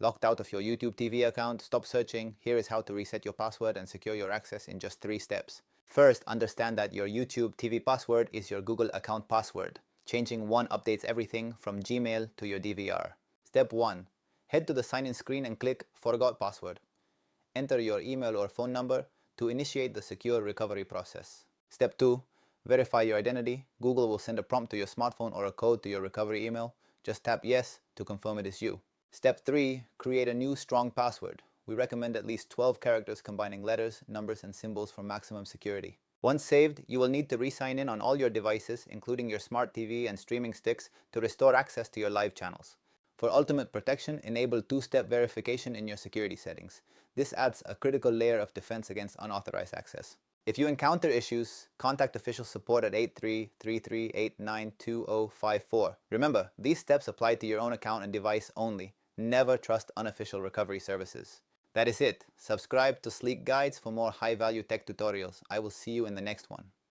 Locked out of your YouTube TV account? Stop searching. Here is how to reset your password and secure your access in just 3 steps. First, understand that your YouTube TV password is your Google account password. Changing one updates everything from Gmail to your DVR. Step 1. Head to the sign-in screen and click Forgot Password. Enter your email or phone number to initiate the secure recovery process. Step 2. Verify your identity. Google will send a prompt to your smartphone or a code to your recovery email. Just tap Yes to confirm it is you. Step 3. Create a new strong password. We recommend at least 12 characters combining letters, numbers, and symbols for maximum security. Once saved, you will need to re-sign in on all your devices, including your smart TV and streaming sticks, to restore access to your live channels. For ultimate protection, enable 2-step verification in your security settings. This adds a critical layer of defense against unauthorized access. If you encounter issues, contact official support at 8333892054. Remember, these steps apply to your own account and device only. Never trust unofficial recovery services. That is it. Subscribe to Sleek Guides for more high-value tech tutorials. I will see you in the next one.